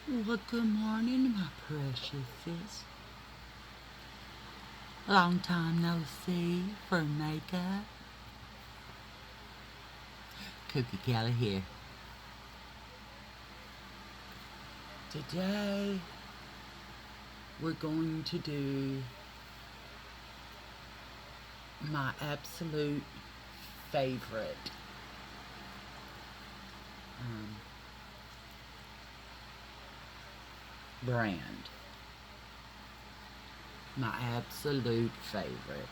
Well, good morning, my preciouses. Long time no see for makeup. Cookie Kelly here. Today, we're going to do my absolute favorite um, brand. My absolute favorite.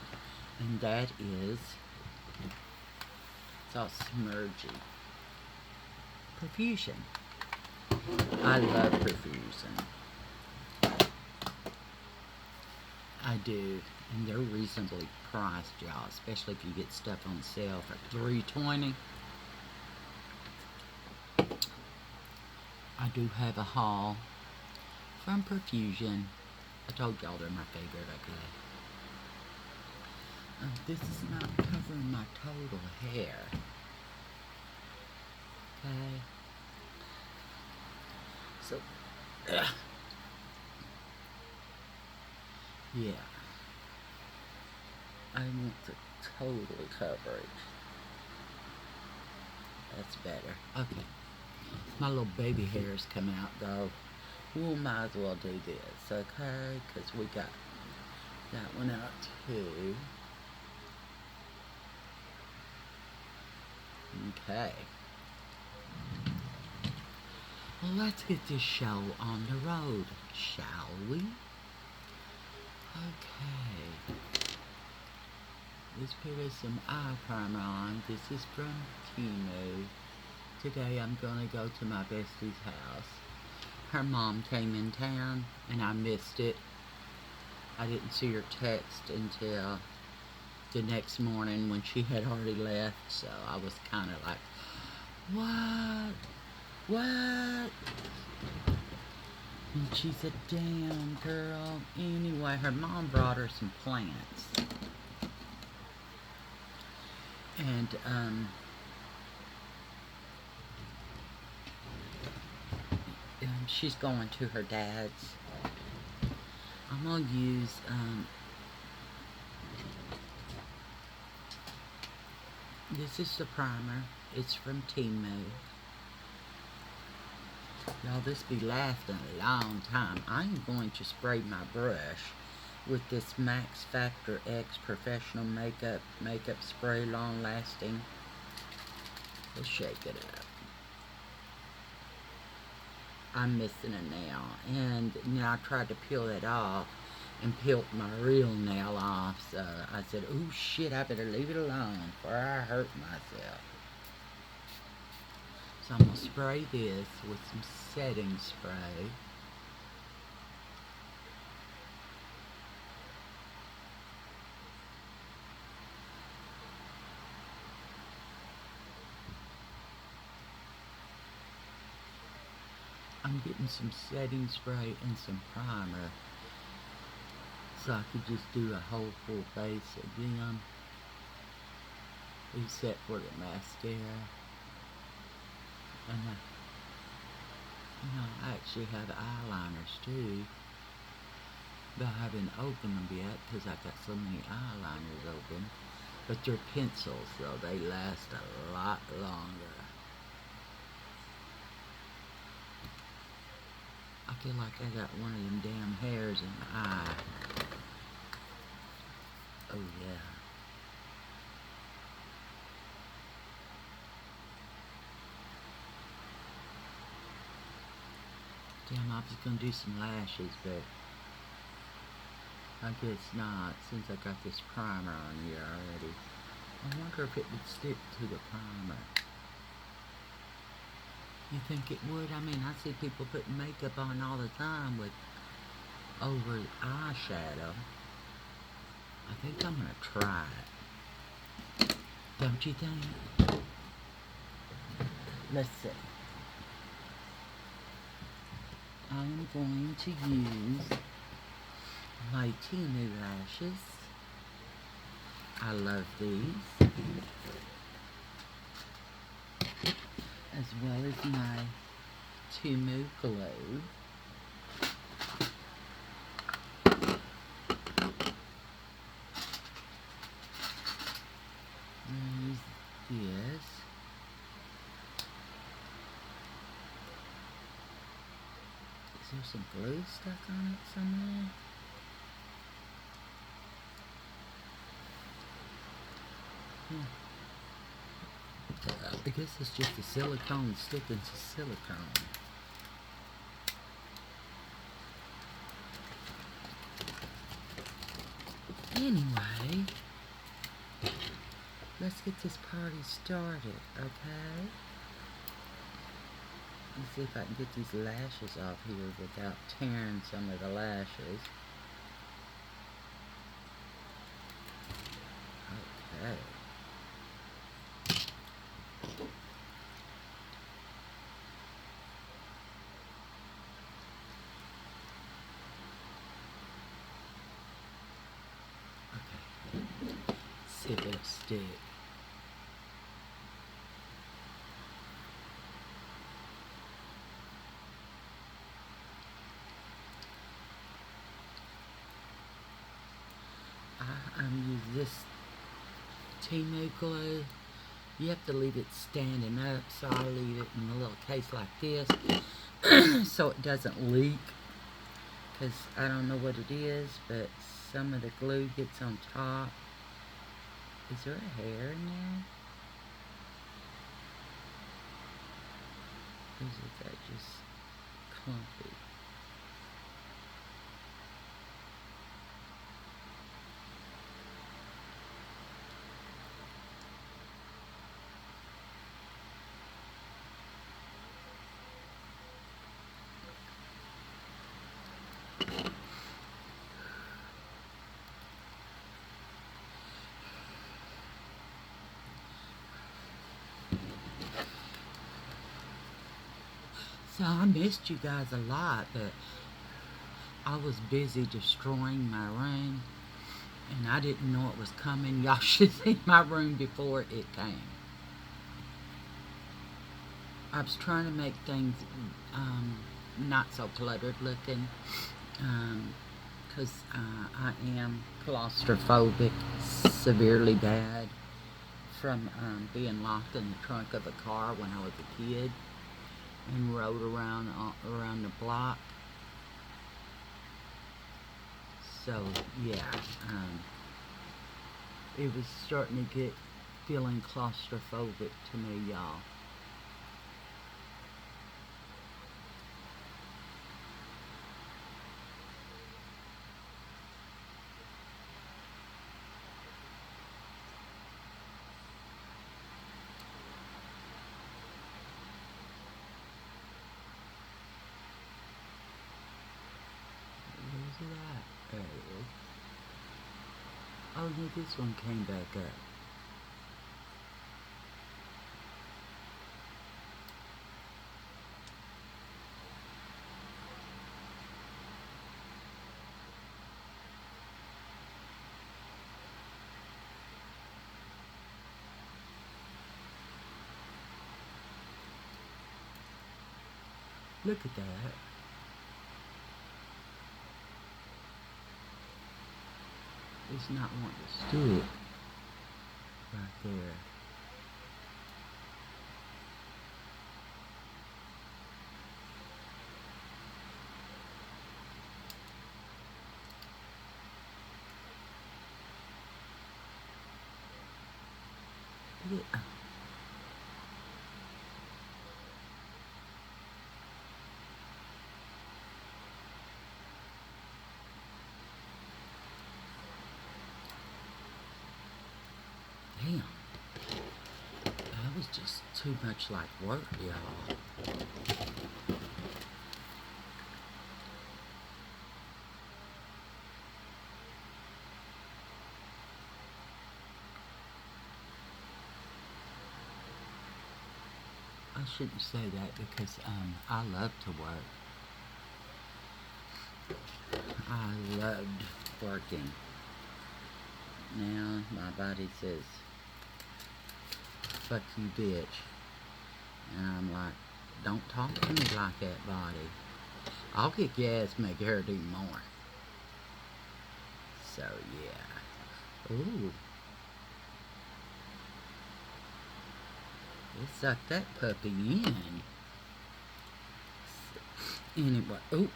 And that is, it's all smurgy. Perfusion. I love perfusion. I do, and they're reasonably priced, y'all. Especially if you get stuff on sale for $3.20. I do have a haul from Perfusion. I told y'all they're my favorite. Okay. This is not covering my total hair. Okay. So, yeah. I want the total coverage. That's better. Okay. My little baby hairs come out though. We might as well do this, okay? Because we got that one out too. Okay. Well, let's get this show on the road, shall we? Okay. Let's put some eye primer on. This is from Temu. Today I'm gonna go to my bestie's house. Her mom came in town and I missed it. I didn't see her text until the next morning when she had already left, so I was kind of like, what? What? And she said, damn, girl. Anyway, her mom brought her some plants. And, she's going to her dad's. I'm going to use, this is the primer. It's from Temu. Y'all, this be lasting a long time. I'm going to spray my brush with this Max Factor X Professional Makeup Spray, long lasting. Let's shake it up. I'm missing a nail, and I tried to peel it off and peeled my real nail off, so I said, oh shit, I better leave it alone before I hurt myself. So I'm going to spray this with some setting spray. I'm getting some setting spray and some primer, so I could just do a whole full face of them, except for the mascara. And I actually have eyeliners too, but I haven't opened them yet because I've got so many eyeliners open. But they're pencils, so they last a lot longer. I feel like I got one of them damn hairs in my eye. Oh yeah. Damn, I was gonna do some lashes, but I guess not, since I got this primer on here already. I wonder if it would stick to the primer. You think it would? I mean, I see people putting makeup on all the time with over eyeshadow. I think I'm gonna try it. Don't you think? Let's see. I'm going to use my Temu lashes. I love these. As well as my Temu Glow. there some glue stuck on it somewhere? I guess it's just the silicone sticking to silicone. Anyway, let's get this party started, okay? Let's see if I can get these lashes off here without tearing some of the lashes. Okay. See if it'll stick. I'm using this Timu glue. You have to leave it standing up, so I leave it in a little case like this so it doesn't leak, because I don't know what it is, but some of the glue gets on top. Is there a hair in there? Or is that just clumpy? So I missed you guys a lot, but I was busy destroying my room, and I didn't know it was coming. Y'all should see my room before it came. I was trying to make things not so cluttered looking, because I am claustrophobic severely bad from being locked in the trunk of a car when I was a kid and rode around the block. So yeah, it was starting to get feeling claustrophobic to me, y'all. Where's it at? There it is. Oh no, this one came back up. Look at that. It's not wanting to stick right there. Yeah. Damn. That was just too much like work, y'all. I shouldn't say that because I love to work. I loved working. Now my body says, fuck you, bitch. And I'm like, don't talk to me like that, body. I'll kick your ass, make her do more. So yeah. Ooh. It sucked that puppy in. Anyway, oh.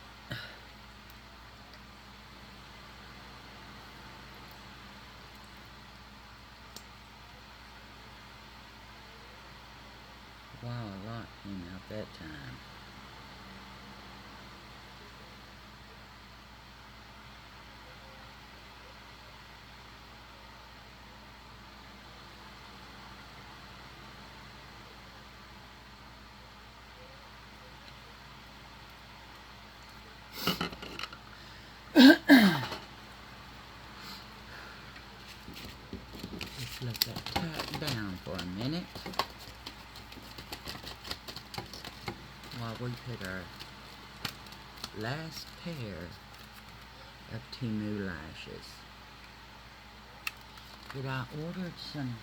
Wow, a lot came out that time. Just let that tap down for a minute while we put our last pair of Temu lashes. But I ordered some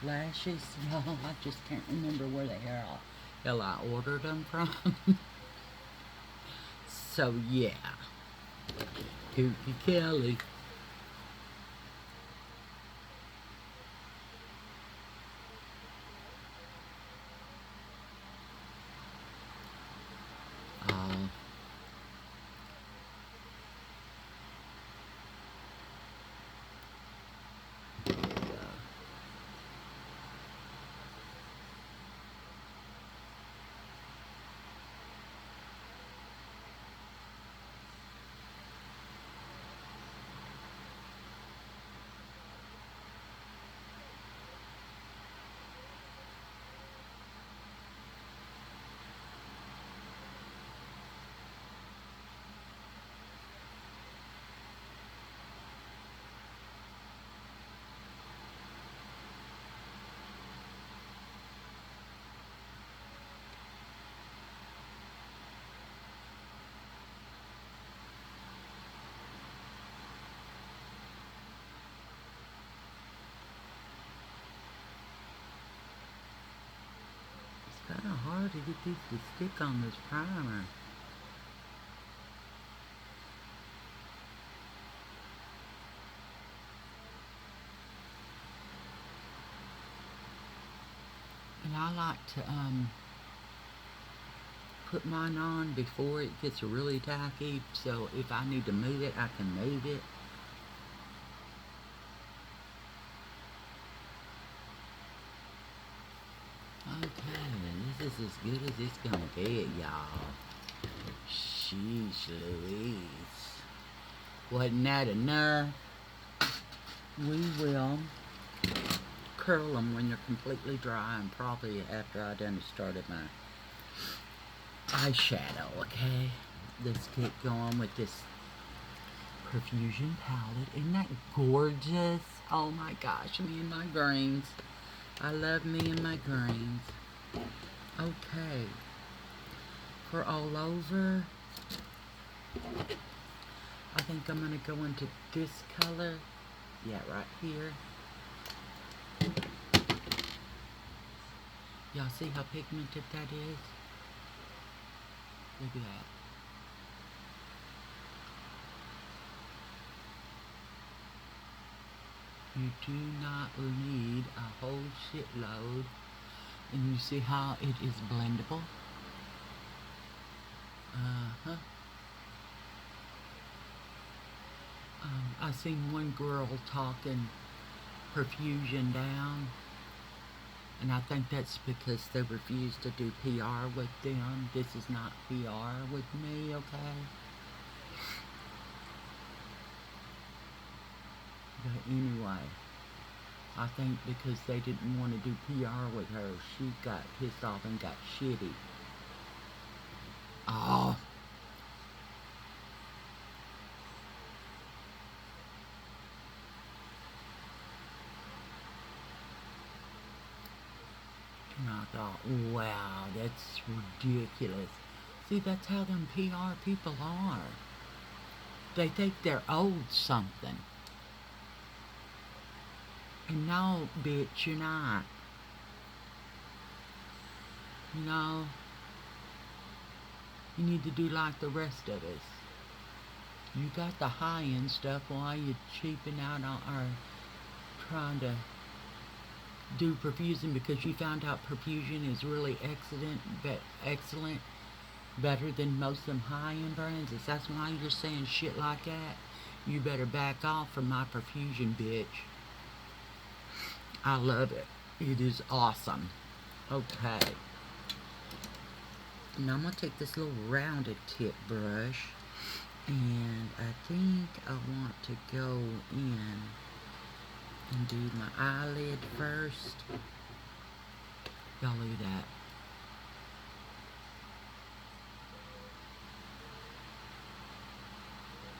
lashes, y'all. I just can't remember where the hell I ordered them from. So yeah, Kooky Kelly. Oh, it's kind of hard to get these to stick on this primer. And I like to put mine on before it gets really tacky, so if I need to move it, I can move it. Okay, this is as good as it's gonna get, y'all. Sheesh Louise. Wasn't that enough? We will curl them when they're completely dry, and probably after I done started my eyeshadow, okay? Let's get going with this perfusion palette. Isn't that gorgeous? Oh my gosh, me and my greens. I love me and my greens. Okay. For all over, I think I'm going to go into this color. Yeah, right here. Y'all see how pigmented that is? Look at that. You do not need a whole shitload. And you see how it is blendable? Uh-huh. I seen one girl talking perfusion down, and I think that's because they refuse to do PR with them. This is not PR with me, okay? But anyway, I think because they didn't want to do PR with her, she got pissed off and got shitty. Oh. And I thought, wow, that's ridiculous. See, that's how them PR people are. They think they're owed something. And no, bitch, you're not. You know, you need to do like the rest of us. You got the high-end stuff while you're cheaping out on or trying to do perfusion because you found out perfusion is really excellent, better than most of them high-end brands. If that's why you're saying shit like that, you better back off from my perfusion, bitch. I love it. It is awesome. Okay. Now I'm going to take this little rounded tip brush, and I think I want to go in and do my eyelid first. Y'all look at that.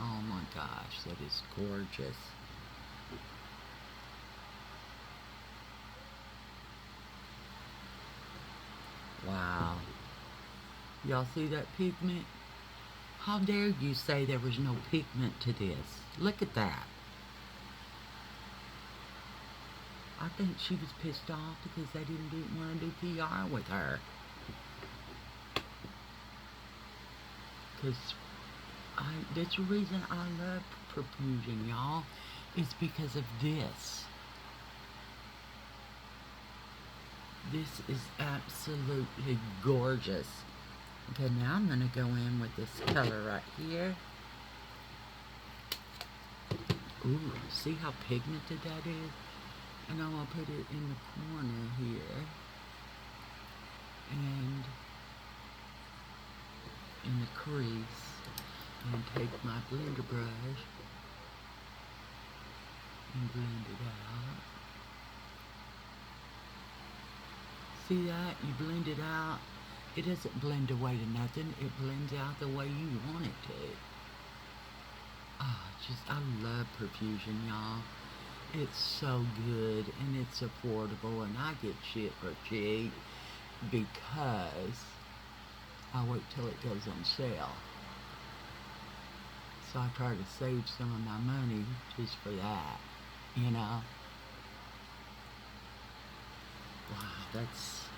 Oh my gosh, that is gorgeous. Wow. Y'all see that pigment? How dare you say there was no pigment to this? Look at that. I think she was pissed off because they didn't want to do PR with her. Because that's the reason I love perfusion, y'all. It's because of this. This is absolutely gorgeous. Okay, now I'm going to go in with this color right here. Ooh, see how pigmented that is? And I'm going to put it in the corner here. And in the crease. And take my blender brush and blend it out. See that? You blend it out. It doesn't blend away to nothing. It blends out the way you want it to. I love perfusion, y'all. It's so good and it's affordable, and I get shit for cheap because I wait till it goes on sale. So I try to save some of my money just for that, you know? Wow, that's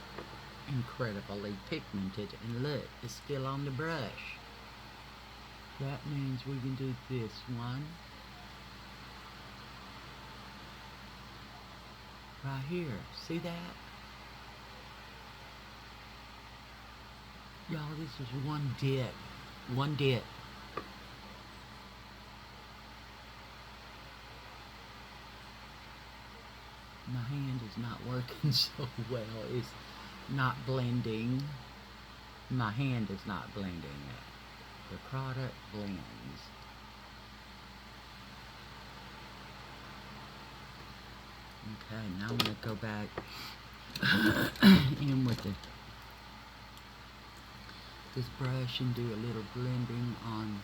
incredibly pigmented. And look, it's still on the brush. That means we can do this one. Right here. See that? Y'all, this is one dip. One dip. My hand is not working so well. It's not blending. My hand is not blending it. The product blends. Okay, now I'm going to go back in with this brush and do a little blending on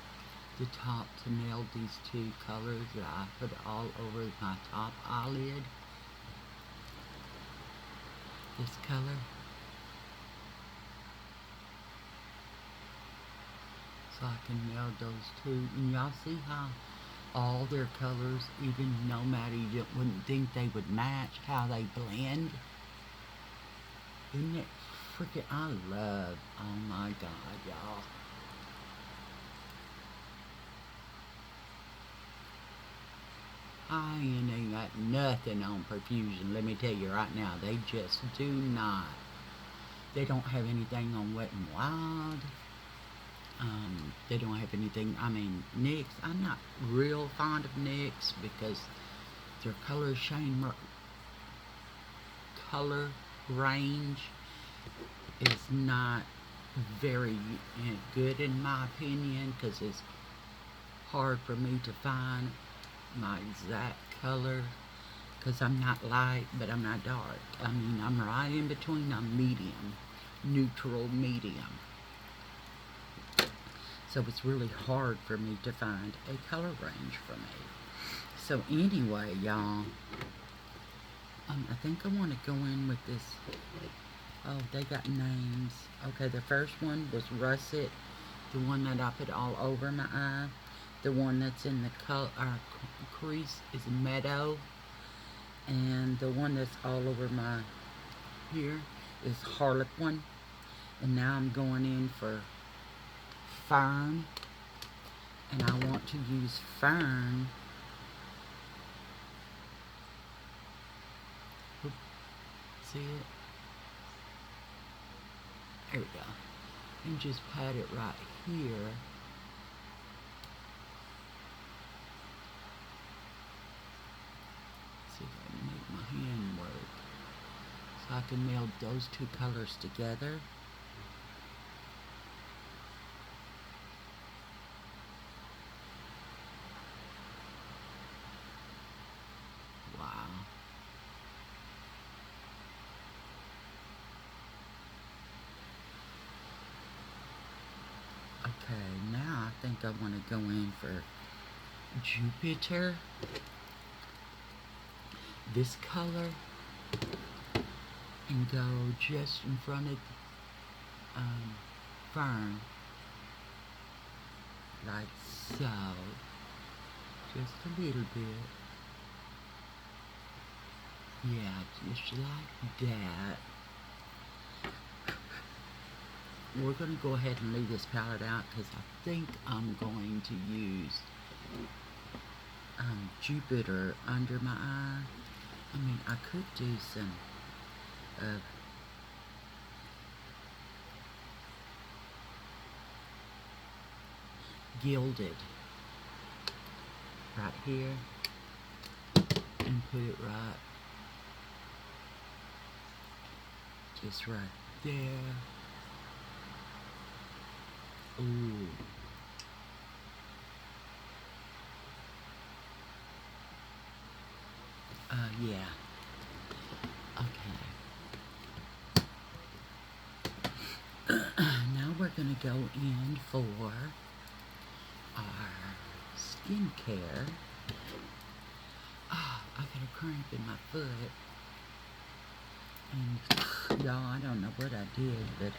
the top to nail these two colors that I put all over my top eyelid. This color. So I can nail those two. And y'all see how all their colors, even no matter you wouldn't think they would match, how they blend? Isn't it freaking, I love, oh my God, y'all. I ain't got nothing on perfusion, let me tell you right now. They just do not. They don't have anything on Wet n Wild. They don't have anything, I mean, NYX. I'm not real fond of NYX because their color range is not very good in my opinion, because it's hard for me to find my exact color, because I'm not light but I'm not dark. I mean, I'm right in between. I'm medium, neutral medium. So it's really hard for me to find a color range for me. So anyway, y'all, I think I want to go in with this. Oh, they got names. Okay, the first one was Russet, the one that I put all over my eye. The one that's in the crease is Meadow. And the one that's all over my here is Harlequin. And now I'm going in for Fern. And I want to use Fern. Oop, see it? There we go. and just pat it right here. See if I can make my hand work. So I can meld those two colors together. Wow. Okay, now I think I want to go in for Jupiter. This color, and go just in front of Fern, like so, just a little bit. Yeah, just like that. We're going to go ahead and leave this palette out because I think I'm going to use Jupiter under my eye. I mean, I could do some gilded right here and put it right just right there. Ooh. Yeah. Okay. Now we're gonna go in for our skincare. Oh, I got a cramp in my foot. And y'all, I don't know what I did, but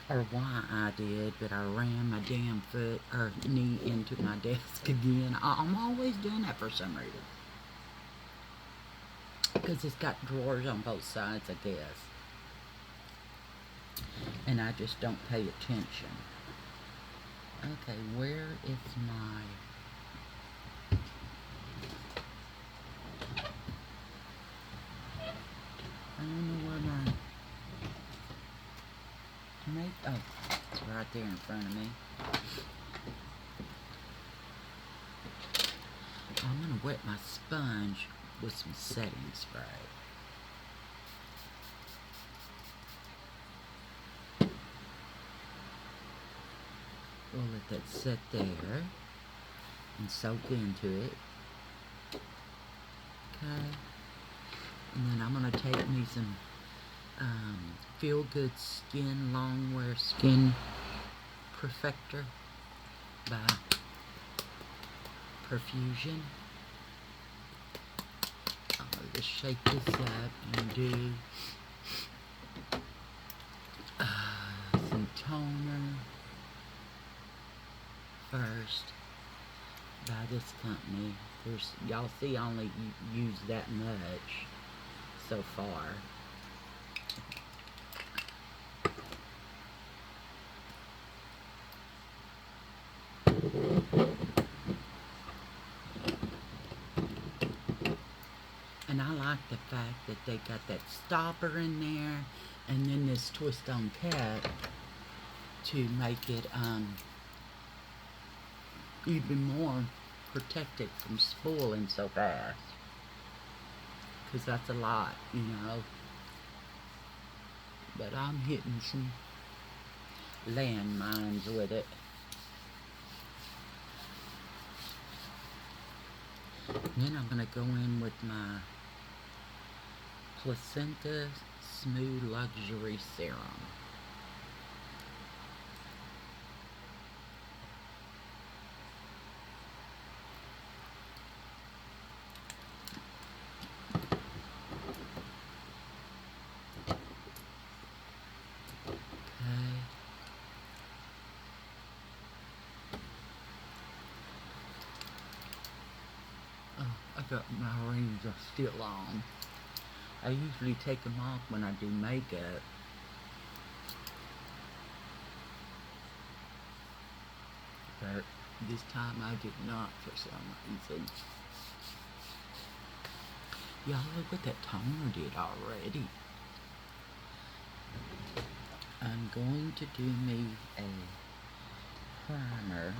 or why I did, but I ran my damn foot or knee into my desk again. I'm always doing that for some reason. Because it's got drawers on both sides, I guess. And I just don't pay attention. Okay, where is my... I don't know where my... Oh, it's right there in front of me. I'm going to wet my sponge with some setting spray. We'll let that sit there and soak into it. Okay. And then I'm going to take me some Feel Good Skin Longwear Skin Perfector by Perfusion. I'm going to just shake this up and do some toner first by this company. Y'all see I only use that much so far. And I like the fact that they got that stopper in there and then this twist on cap to make it even more protected from spoiling so fast. Because that's a lot, you know. But I'm hitting some landmines with it. Then I'm going to go in with my Placenta Smooth Luxury Serum. My rings are still on. I usually take them off when I do makeup. But this time I did not for some reason. Y'all look what that toner did already. going to do me a primer.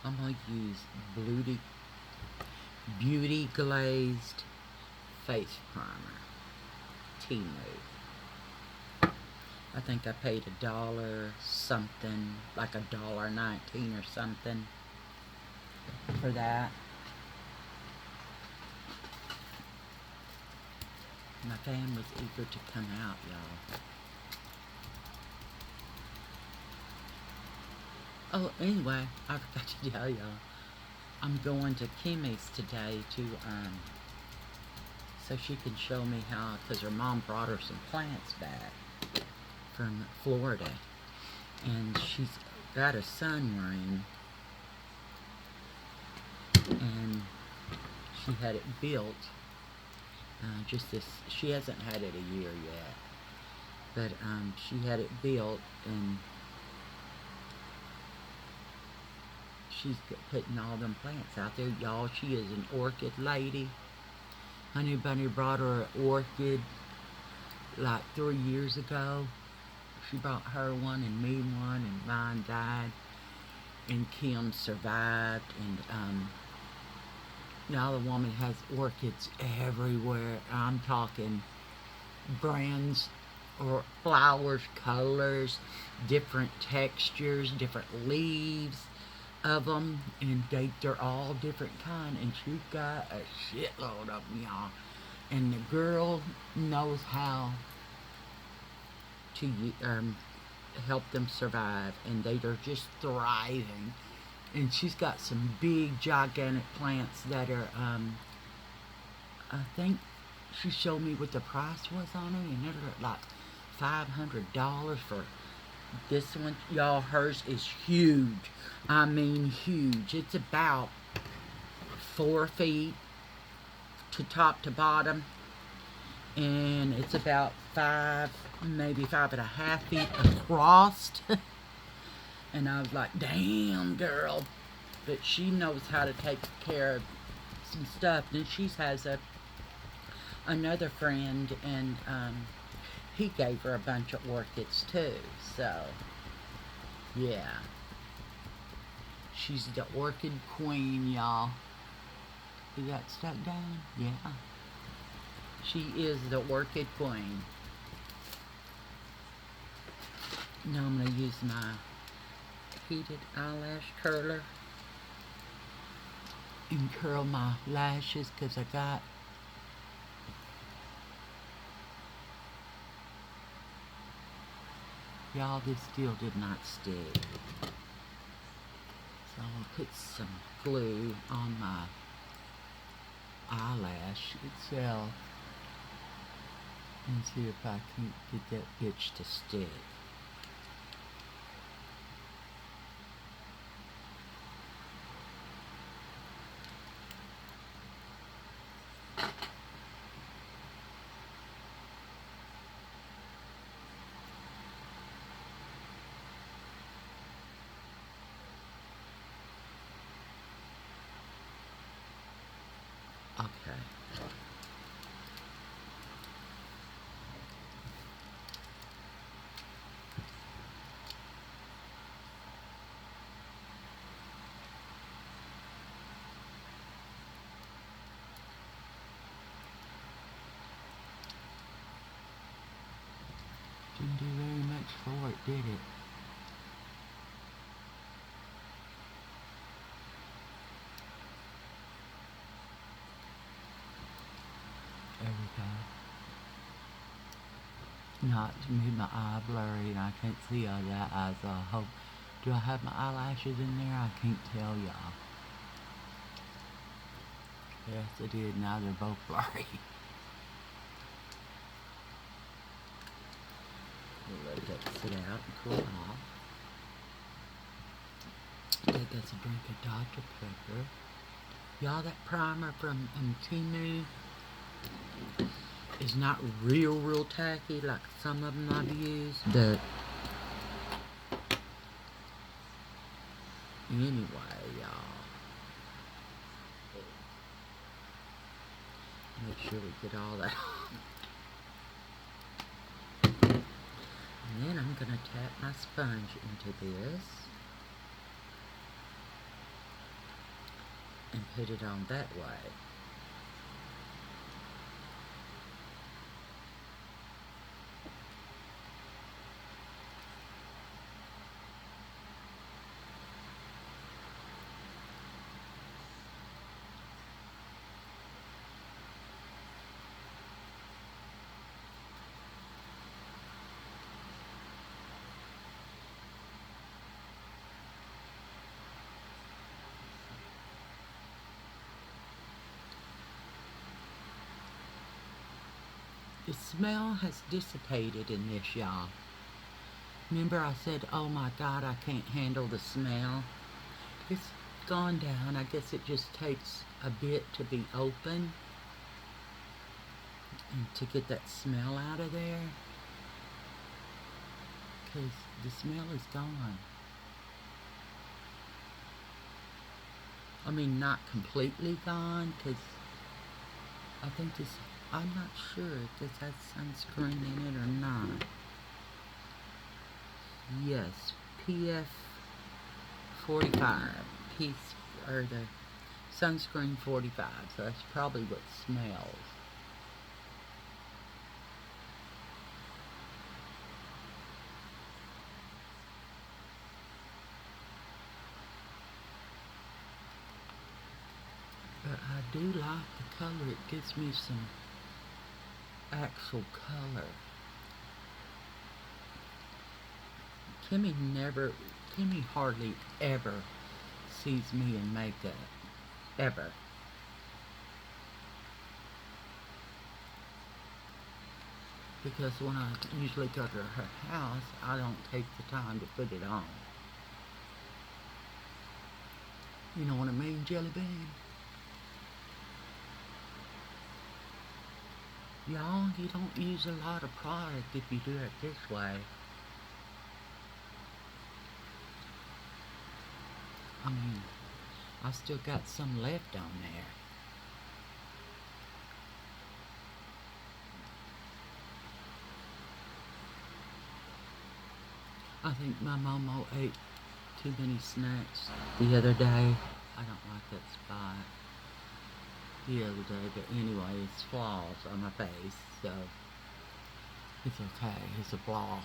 I'm going to use Beauty Glazed Face Primer. Temu. I think I paid $1 something, like $1.19 or something for that. My fan was eager to come out, y'all. Oh, anyway, I forgot to tell y'all. I'm going to Kimmy's today to, so she can show me how, because her mom brought her some plants back from Florida. And she's got a sunroom. And she had it built. She hasn't had it a year yet. But, she had it built, and she's putting all them plants out there. Y'all, she is an orchid lady. Honey Bunny brought her an orchid like 3 years ago. She brought her one and me one, and mine died. And Kim survived. And now the woman has orchids everywhere. I'm talking brands or flowers, colors, different textures, different leaves of them, and they're all different kind, and she's got a shitload of them, y'all. And the girl knows how to help them survive, and they are just thriving. And she's got some big, gigantic plants that are, I think she showed me what the price was on them, and they're like $500 for this one. Y'all, hers is huge. I mean huge. It's about 4 feet to top to bottom, and it's about 5, maybe 5.5 feet across. And I was like, damn, girl. But she knows how to take care of some stuff. And she has another friend, and he gave her a bunch of orchids too. So, yeah. She's the orchid queen, y'all. You got stuck down? Yeah. She is the orchid queen. Now I'm going to use my heated eyelash curler and curl my lashes, because I got y'all, this still did not stick. So I'm going to put some glue on my eyelash itself and see if I can get that bitch to stick. Okay. Didn't do very much for it, did it? There we go. Not to make my eye blurry and I can't see all that eyes. I hope. Do I have my eyelashes in there? I can't tell y'all. Yes, I did. Now they're both blurry. We'll let that sit out and cool off. Take us a drink of Dr. Pepper. Y'all, that primer from Temu is not real tacky like some of them I've used. Anyway, y'all, make sure we get all that. And then I'm going to tap my sponge into this and put it on that way. The smell has dissipated in this, y'all. Remember I said, oh my God, I can't handle the smell? It's gone down. I guess it just takes a bit to be open and to get that smell out of there. Because the smell is gone. I mean, not completely gone, because I think this, I'm not sure if this has sunscreen in it or not. Yes, PF 45, or the sunscreen 45, so that's probably what smells. But I do like the color. It gives me some actual color. Kimmy hardly ever sees me in makeup. Ever. Because when I usually go to her house, I don't take the time to put it on. You know what I mean, Jelly Bean? Y'all, you don't use a lot of product if you do it this way. I mean, I still got some left on there. I think my Momo ate too many snacks the other day. I don't like that spot the other day, but anyway, it's flaws on my face, so it's okay. It's a flaw.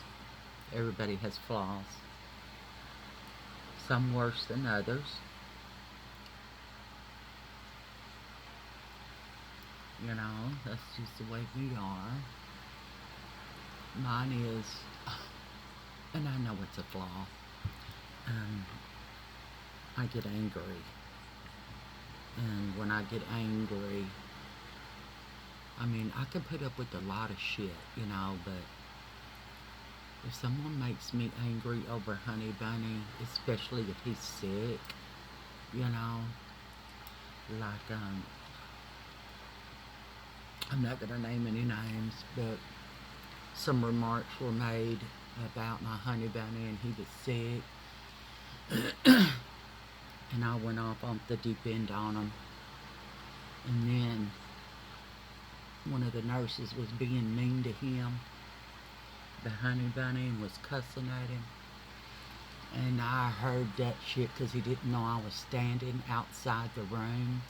Everybody has flaws. Some worse than others. You know, that's just the way we are. Mine is, and I know it's a flaw, I get angry. And when I get angry, I mean, I can put up with a lot of shit, you know, but if someone makes me angry over Honey Bunny, especially if he's sick, you know, like, I'm not gonna name any names, but some remarks were made about my Honey Bunny and he was sick. And I went off on the deep end on him. And then one of the nurses was being mean to him, the Honey Bunny, and was cussing at him. And I heard that shit because he didn't know I was standing outside the room.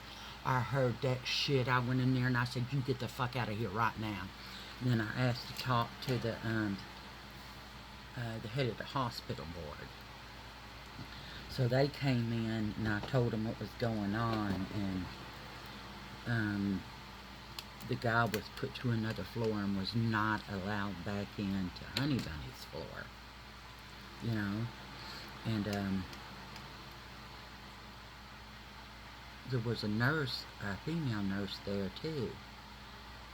I heard that shit. I went in there and I said, you get the fuck out of here right now. And then I asked to talk to the head of the hospital board. So they came in and I told them what was going on, and the guy was put to another floor and was not allowed back into Honey Bunny's floor, you know, and there was a nurse, a female nurse there too,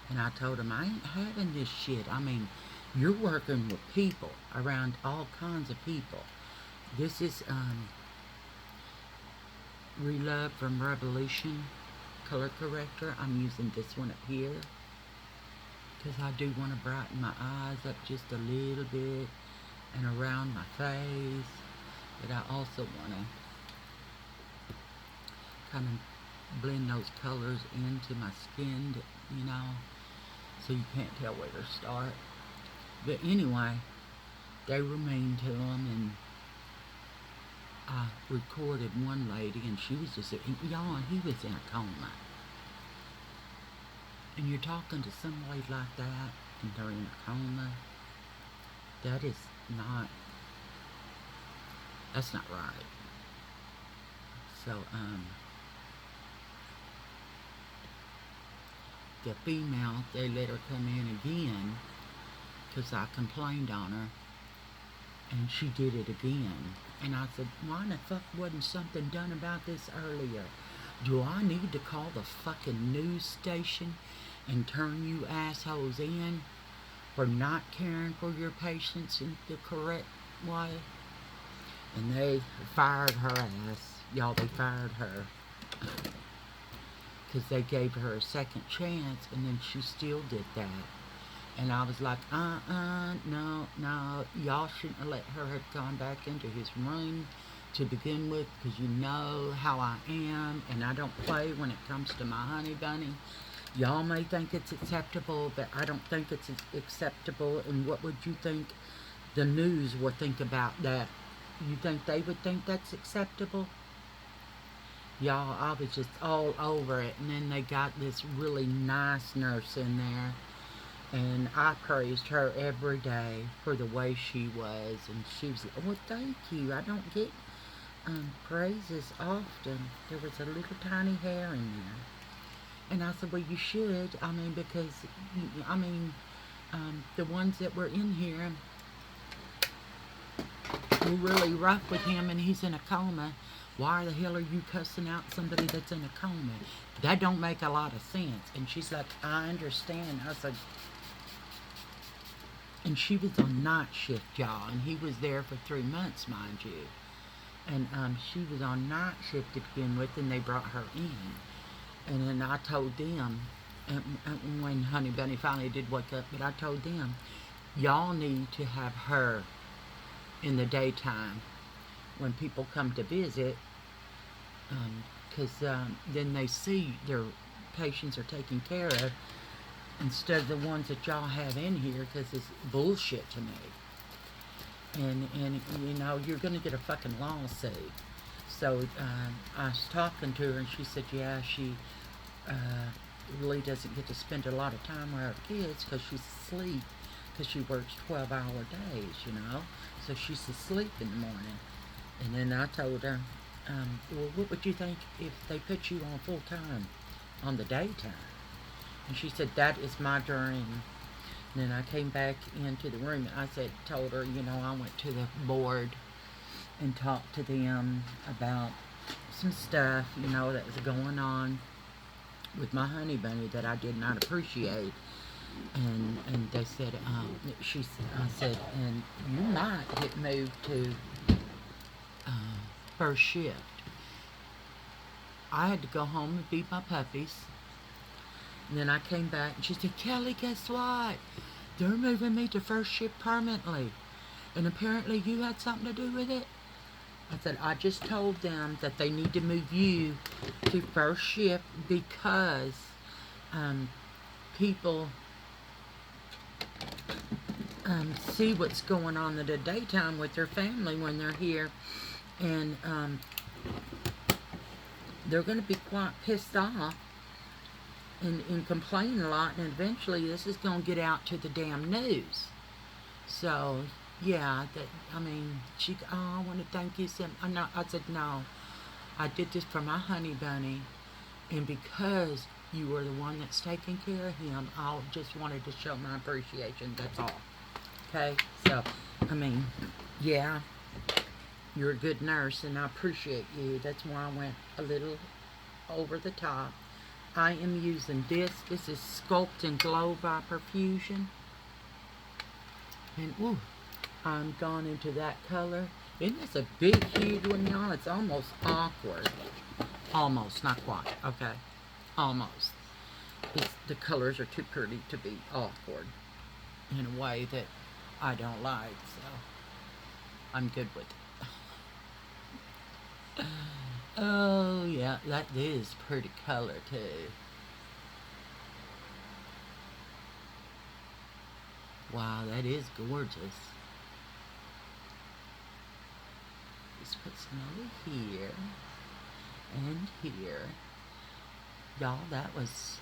and I told him, I ain't having this shit. I mean, you're working with people, around all kinds of people. This is Relove from Revolution color corrector. I'm using this one up here because I do want to brighten my eyes up just a little bit and around my face, but I also want to kind of blend those colors into my skin, so you can't tell where to start. But anyway, they were mean to him, and I recorded one lady, and she was just, y'all, and he was in a coma. And you're talking to somebody like that, and they're in a coma. That is not, that's not right. So, the female, they let her come in again, because I complained on her, and she did it again. And I said, why in the fuck wasn't something done about this earlier? Do I need to call the fucking news station and turn you assholes in for not caring for your patients in the correct way? And they fired her ass. Y'all, they fired her. Because they gave her a second chance, and then she still did that. And I was like, no, y'all shouldn't have let her have gone back into his room to begin with, because you know how I am, and I don't play when it comes to my honey bunny. Y'all may think it's acceptable, but I don't think it's acceptable. And what would you think the news would think about that? You think they would think that's acceptable? Y'all, I was just all over it. And then they got this really nice nurse in there, and I praised her every day for the way she was. And she was like, well, thank you. I don't get praises often. There was a little tiny hair in there. And I said, well, you should. I mean, because, the ones that were in here were really rough with him, and he's in a coma. Why the hell are you cussing out somebody that's in a coma? That don't make a lot of sense. And she's like, I understand. I said, and she was on night shift, y'all, and he was there for 3 months, mind you. And she was on night shift to begin with, and they brought her in. And then I told them, and when Honey Bunny finally did wake up, but I told them, y'all need to have her in the daytime when people come to visit, because then they see their patients are taken care of, instead of the ones that y'all have in here, because it's bullshit to me. And you're going to get a fucking lawsuit. So I was talking to her, and she said, yeah, she really doesn't get to spend a lot of time with her kids because she's asleep, because she works 12-hour days, so she's asleep in the morning. And then I told her, well, what would you think if they put you on full time on the daytime? And she said, that is my dream. And then I came back into the room, and I told her, I went to the board and talked to them about some stuff, that was going on with my honey bunny that I did not appreciate. And they said, I said, and you might get moved to first shift. I had to go home and feed my puppies. And then I came back, and she said, Kelly, guess what? They're moving me to first shift permanently. And apparently you had something to do with it. I said, I just told them that they need to move you to first shift because people see what's going on in the daytime with their family when they're here. And they're going to be quite pissed off and complain a lot. And eventually this is going to get out to the damn news. So... yeah, she, I want to thank you. I said, no, I did this for my honey bunny, and because you were the one that's taking care of him, I just wanted to show my appreciation, that's all. Okay, so, yeah, you're a good nurse, and I appreciate you. That's why I went a little over the top. I am using this. This is Sculpt and Glow by Perfusion. And, ooh, I'm gone into that color. Isn't this a big, huge one, y'all? It's almost awkward. Almost, not quite. Okay, almost. The colors are too pretty to be awkward in a way that I don't like, so I'm good with it. Oh, yeah, that is pretty color, too. Wow, that is gorgeous. Just put some over here and here. Y'all, that was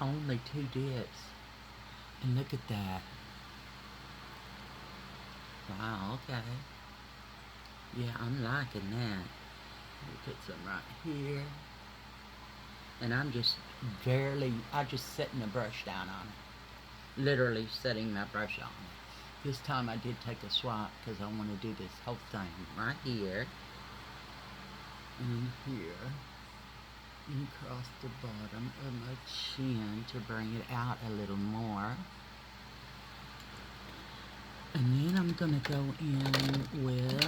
only 2 dips. And look at that. Wow, okay. Yeah, I'm liking that. Put some right here. And I'm just setting the brush down on it. Literally setting my brush on it. This time I did take a swap because I want to do this whole thing right here. And here. And across the bottom of my chin to bring it out a little more. And then I'm going to go in with,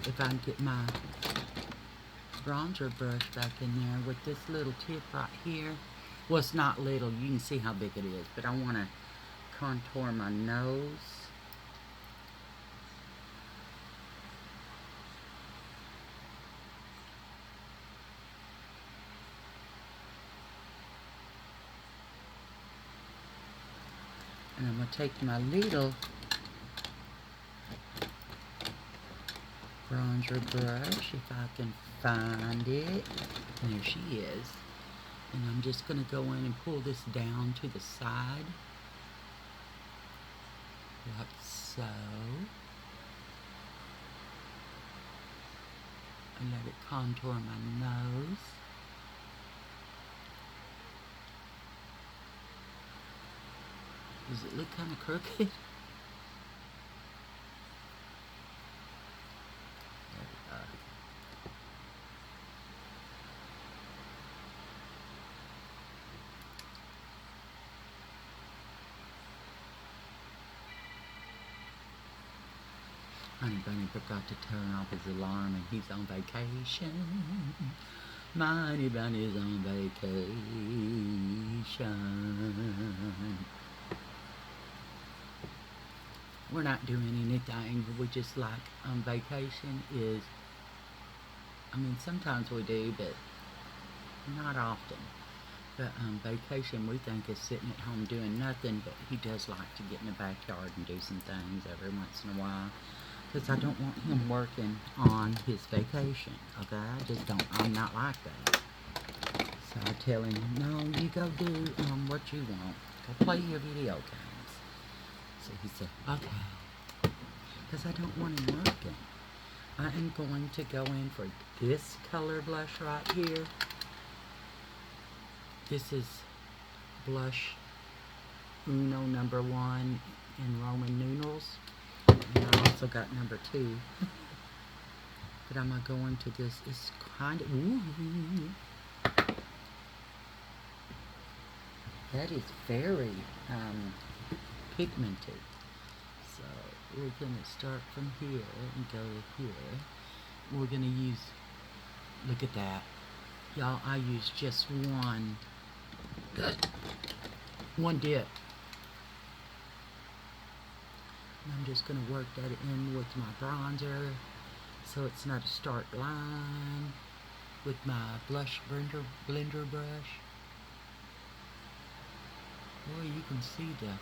if I can get my bronzer brush back in there, with this little tip right here. Well, it's not little, you can see how big it is, but I want to contour my nose. And I'm going to take my little bronzer brush, if I can find it. And there she is. And I'm just going to go in and pull this down to the side. Like so. And let it contour my nose. Does it look kind of crooked? There we go. Honey Bunny forgot to turn off his alarm and he's on vacation. My Honey Bunny is on vacation. We're not doing anything. We just like on vacation is, I mean, sometimes we do, but not often. But vacation we think is sitting at home doing nothing, but he does like to get in the backyard and do some things every once in a while. Because I don't want him working on his vacation, okay? I just don't, I'm not like that. So I tell him, no, you go do what you want. Go play your video games. So he said, okay. Because I don't want him working. I am going to go in for this color blush right here. This is blush Uno #1 in Roman numerals. And I also got #2. But I'm going to go into this. It's kind of, ooh. That is very pigmented. So we're going to start from here and go to here. We're going to use, look at that. Y'all, I use just one dip. And I'm just going to work that in with my bronzer so it's not a stark line with my blush blender brush. Boy, you can see the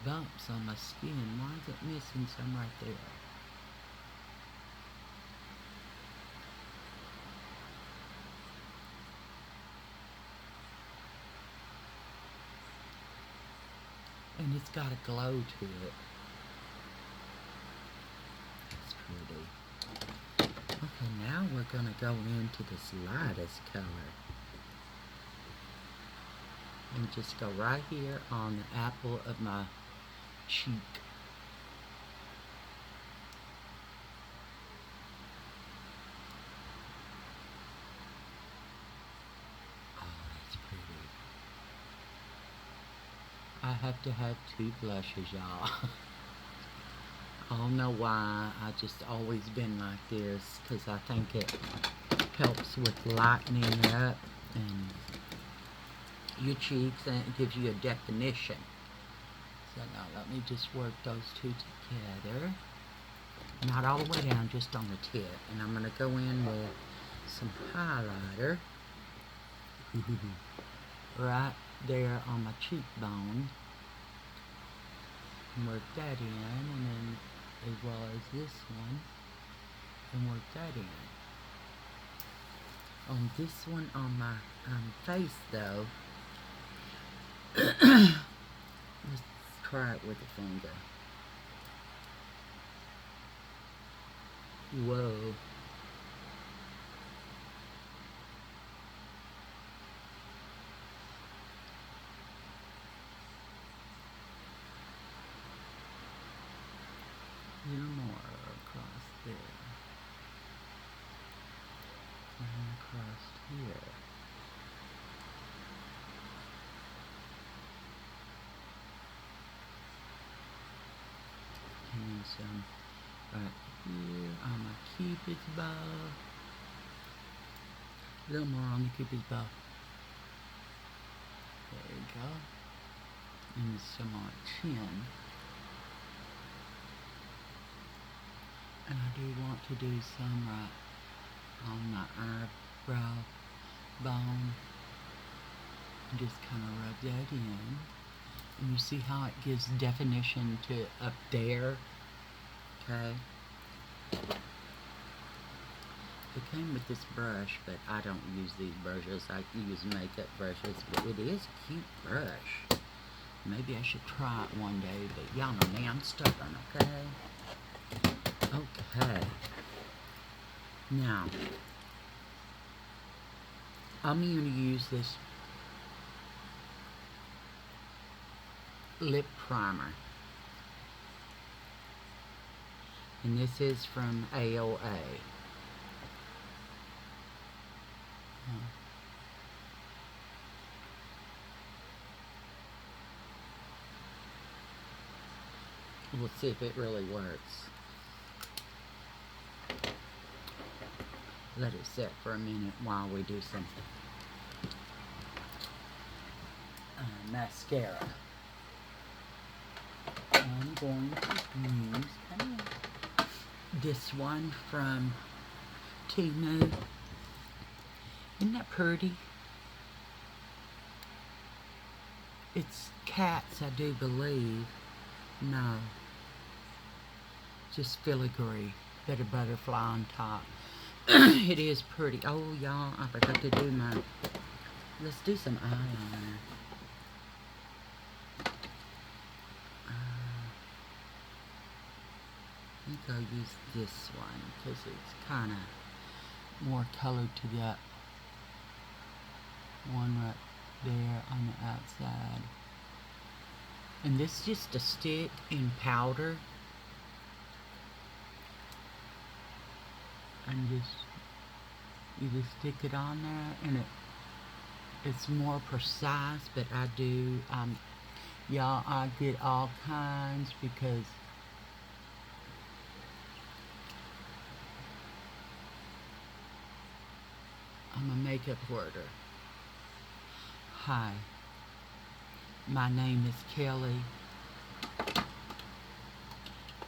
bumps on my skin. Why is it missing some right there? And it's got a glow to it. It's pretty. Okay, now we're going to go into this lightest color. And just go right here on the apple of my cheek. Oh, that's pretty. I have to have 2 blushes, y'all. I don't know why. I just always been like this, because I think it helps with lightening up and your cheeks, and it gives you a definition. So now let me just work those 2 together. Not all the way down, just on the tip. And I'm going to go in with some highlighter right there on my cheekbone. And work that in, and then as well as this one, and work that in. On this one on my face though, let's try it with a finger. Whoa. A little more across there. And across here. And some right here on my cupid's bow. A little more on the cupid's bow. There you go. And some on chin. And I do want to do some right on my eyebrow bone. And just kind of rub that in. And you see how it gives definition to up there? Okay. It came with this brush, but I don't use these brushes. I use makeup brushes, but it is a cute brush. Maybe I should try it one day, but y'all know me, I'm stubborn, okay? Okay. Now, I'm going to use this lip primer. And this is from AOA. We'll see if it really works. Let it sit for a minute while we do some mascara. I'm going to use this one from Temu. Isn't that pretty? It's cats, I do believe. No. Just filigree. Got a butterfly on top. It is pretty. Oh, y'all, I forgot to do my... Let's do some eyeliner. I think I'll use this one because it's kind of more color to that one right there on the outside. And this is just a stick in powder. And you just stick it on there, and it's more precise, but I do, y'all, I get all kinds because I'm a makeup hoarder. Hi, my name is Kelly,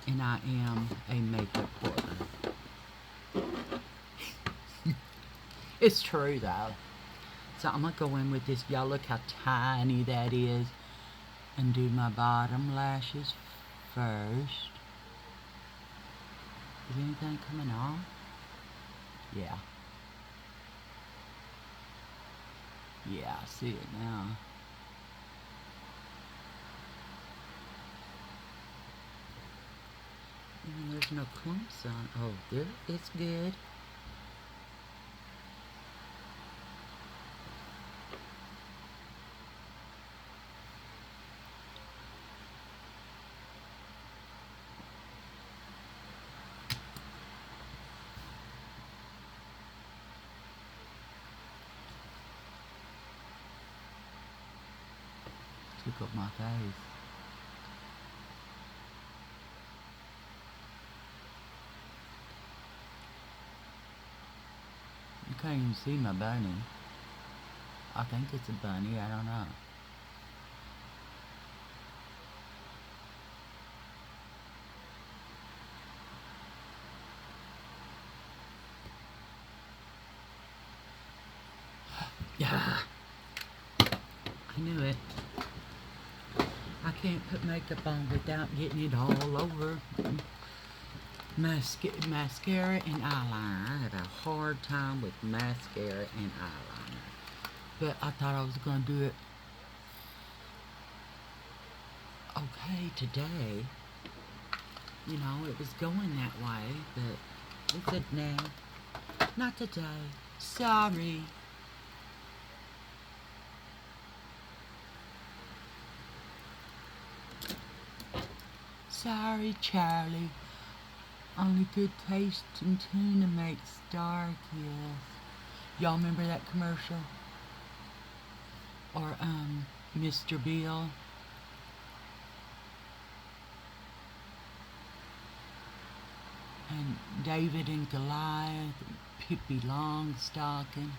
and I am a makeup hoarder. It's true though. So I'm gonna go in with this. Y'all look how tiny that is, and do my bottom lashes first. Is anything coming off? Yeah. Yeah, I see it now. And there's no clumps on. Oh, there, it's good. Took up my face. You can't even see my bunny. I think it's a bunny, I don't know. knew it. I can't put makeup on without getting it all over. Mascara and eyeliner. I have a hard time with mascara and eyeliner. But I thought I was going to do it okay today. You know, it was going that way, but I said, no, not today. Sorry. Sorry, Charlie. Only good taste in tuna makes dark, yes. Y'all remember that commercial? Or, Mr. Bill? And David and Goliath, and Pippi Longstocking.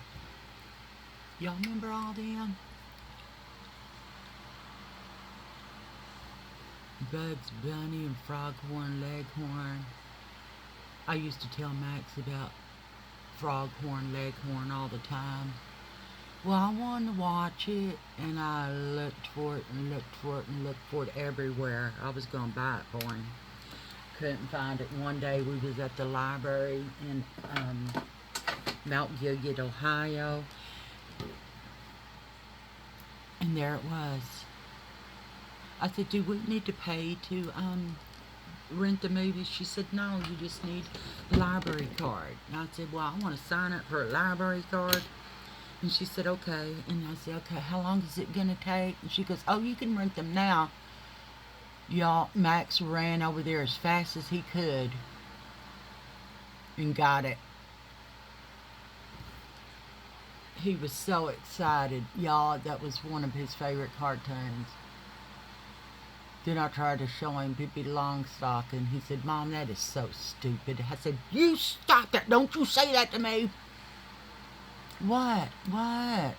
Y'all remember all them? Bugs Bunny and Froghorn Leghorn. I used to tell Max about Froghorn Leghorn all the time. Well, I wanted to watch it, and I looked for it and looked for it and looked for it everywhere. I was going to buy it for him. Couldn't find it. One day we was at the library in Mount Gilead, Ohio, and there it was. I said, do we need to pay to rent the movies? She said, no, you just need a library card. And I said, well, I want to sign up for a library card. And she said, okay. And I said, okay, how long is it going to take? And she goes, oh, you can rent them now. Y'all, Max ran over there as fast as he could and got it. He was so excited. Y'all, that was one of his favorite cartoons. Then I tried to show him Pippi Longstocking. He said, Mom, that is so stupid. I said, you stop that. Don't you say that to me. What? I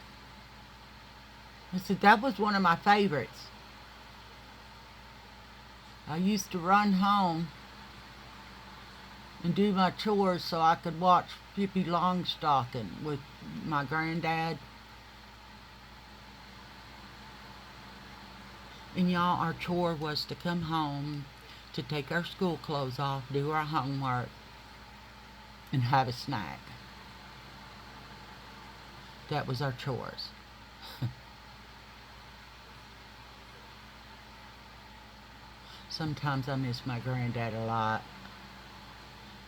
said, that was one of my favorites. I used to run home and do my chores so I could watch Pippi Longstocking with my granddad. And y'all, our chore was to come home, to take our school clothes off, do our homework, and have a snack. That was our chores. Sometimes I miss my granddad a lot.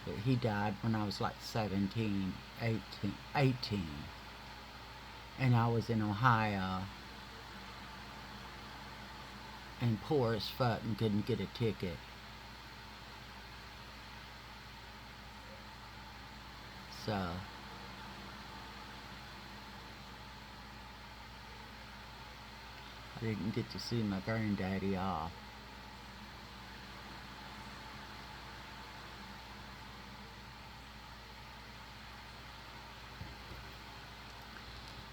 But he died when I was like 17, 18. And I was in Ohio. And poor as fuck and couldn't get a ticket. So I didn't get to see my granddaddy off.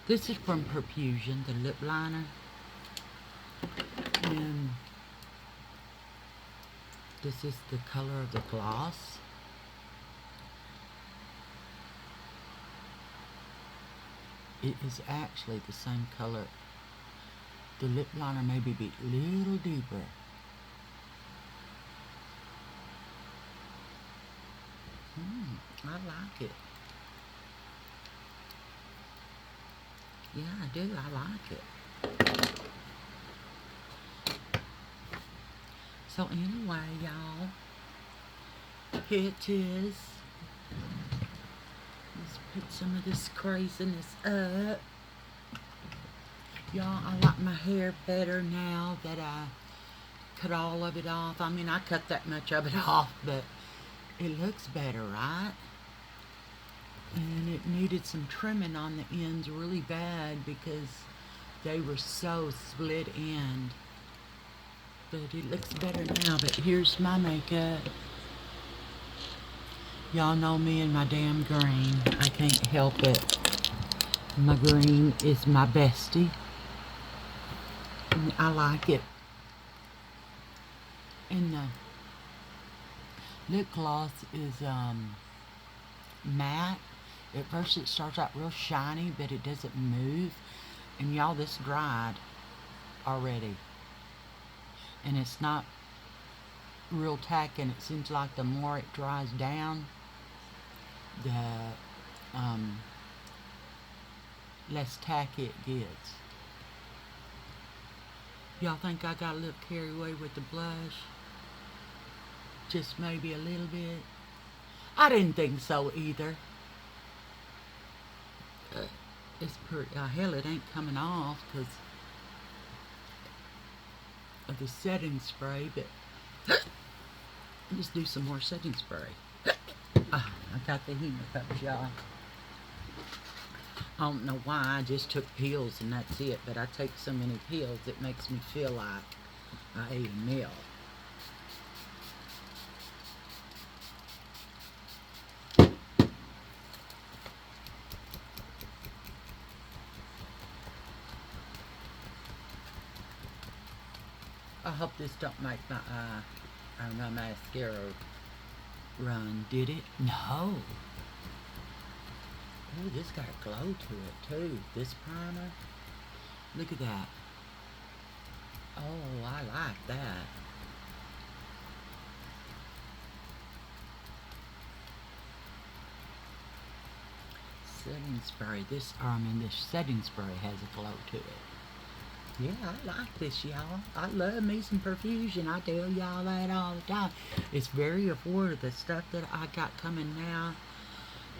This is from Perfusion, the lip liner. And this is the color of the gloss. It is actually the same color. The lip liner may be a little deeper. I like it. Yeah, I do. I like it. So anyway, y'all, pitches. Let's put some of this craziness up. Y'all, I like my hair better now that I cut all of it off. I mean, I cut that much of it off, but it looks better, right? And it needed some trimming on the ends really bad because they were so split end. But it looks better now. But here's my makeup. Y'all know me and my damn green. I can't help it. My green is my bestie. And I like it. And the lip gloss is matte. At first it starts out real shiny, but it doesn't move. And y'all, this dried. already. And it's not real tacky, and it seems like the more it dries down, the less tacky it gets. Y'all think I got a little carried away with the blush? Just maybe a little bit? I didn't think so either. It's pretty, hell, it ain't coming off because of the setting spray, but let's do some more setting spray. I got the hemorrhoids, y'all. I don't know why, I just took pills and that's it, but I take so many pills it makes me feel like I ate a meal. I hope this don't make my eye or my mascara run. Did it? No. Ooh, this got a glow to it too. This primer. Look at that. Oh, I like that. Setting spray. This setting spray has a glow to it. Yeah, I like this, y'all. I love me some perfusion. I tell y'all that all the time. It's very affordable. The stuff that I got coming now,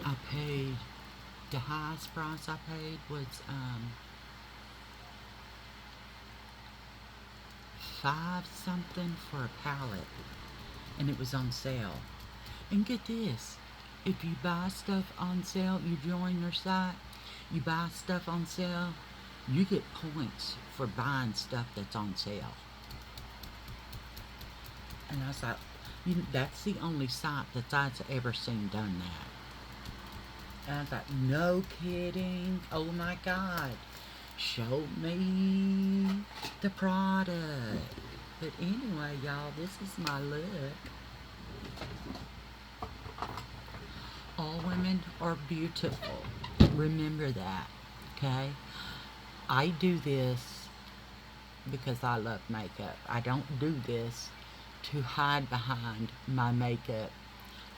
I paid, the highest price I paid was $5 something for a palette, and it was on sale. And get this, if you buy stuff on sale, you join their site, you buy stuff on sale, you get points for buying stuff that's on sale. And I was like, that's the only site that I've ever seen done that. And I was like, no kidding. Oh my God. Show me the product. But anyway, y'all, this is my look. All women are beautiful. Remember that, okay? I do this because I love makeup. I don't do this to hide behind my makeup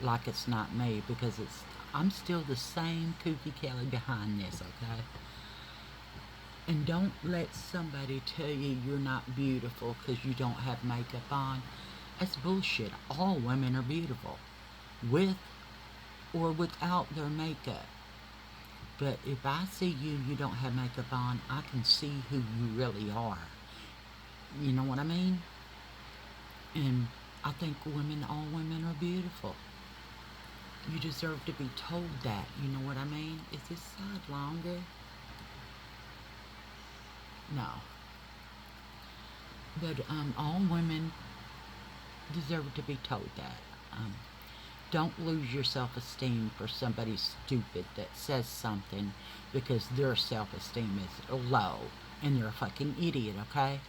like it's not me, because I'm still the same Kooky Kelly behind this, okay? And don't let somebody tell you you're not beautiful because you don't have makeup on. That's bullshit. All women are beautiful, with or without their makeup. But if I see you don't have makeup on, I can see who you really are. You know what I mean? And I think all women are beautiful. You deserve to be told that. You know what I mean? Is this side longer? No. But all women deserve to be told that. Don't lose your self-esteem for somebody stupid that says something because their self-esteem is low and they're a fucking idiot, okay?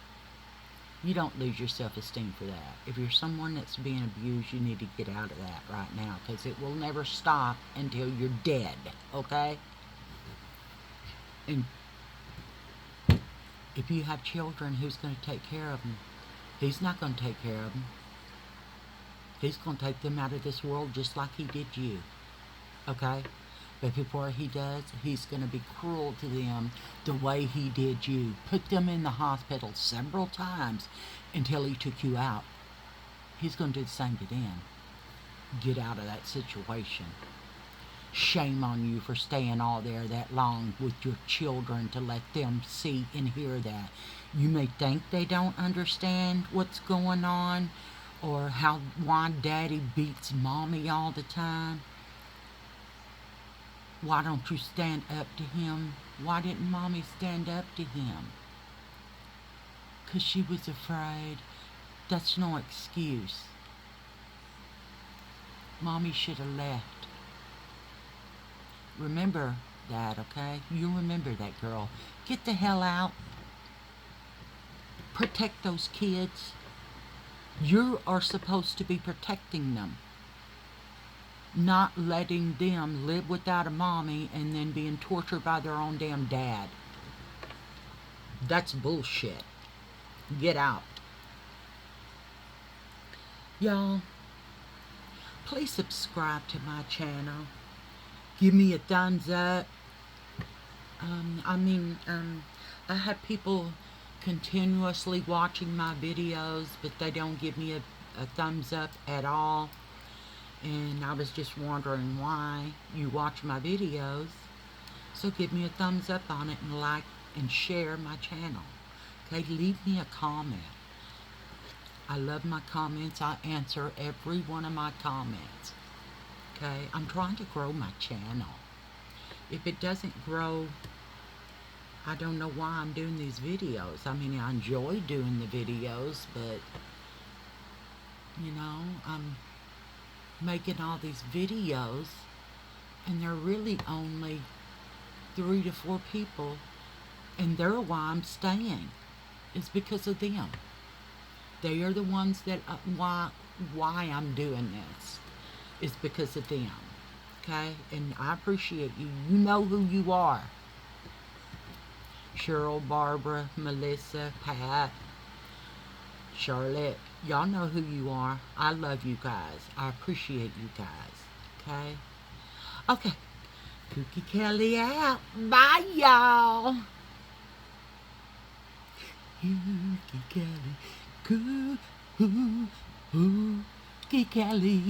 You don't lose your self-esteem for that. If you're someone that's being abused, you need to get out of that right now, because it will never stop until you're dead, okay? And if you have children, who's going to take care of them? He's not going to take care of them. He's going to take them out of this world just like he did you, okay? But before he does, he's going to be cruel to them the way he did you. Put them in the hospital several times until he took you out. He's going to do the same to them. Get out of that situation. Shame on you for staying all there that long with your children to let them see and hear that. You may think they don't understand what's going on, or why daddy beats mommy all the time. Why don't you stand up to him? Why didn't mommy stand up to him? 'Cause she was afraid. That's no excuse. Mommy should have left. Remember that, okay? You remember that, girl. Get the hell out. Protect those kids. You are supposed to be protecting them, not letting them live without a mommy and then being tortured by their own damn dad. That's bullshit. get out. Y'all, please subscribe to my channel. Give me a thumbs up. I have people continuously watching my videos, but they don't give me a thumbs up at all. And I was just wondering why you watch my videos. So give me a thumbs up on it and like and share my channel. Okay, leave me a comment. I love my comments. I answer every one of my comments. Okay, I'm trying to grow my channel. If it doesn't grow, I don't know why I'm doing these videos. I mean, I enjoy doing the videos, but, you know, I'm making all these videos, and they're really only 3 to 4 people, and they're why I'm staying. It's because of them. They are the ones that, why I'm doing this. It's because of them. Okay? And I appreciate you. You know who you are. Cheryl, Barbara, Melissa, Pat, Charlotte. Y'all know who you are. I love you guys. I appreciate you guys. Okay? Okay. Cookie Kelly out. Bye, y'all. Cookie Kelly. Cookie Kelly.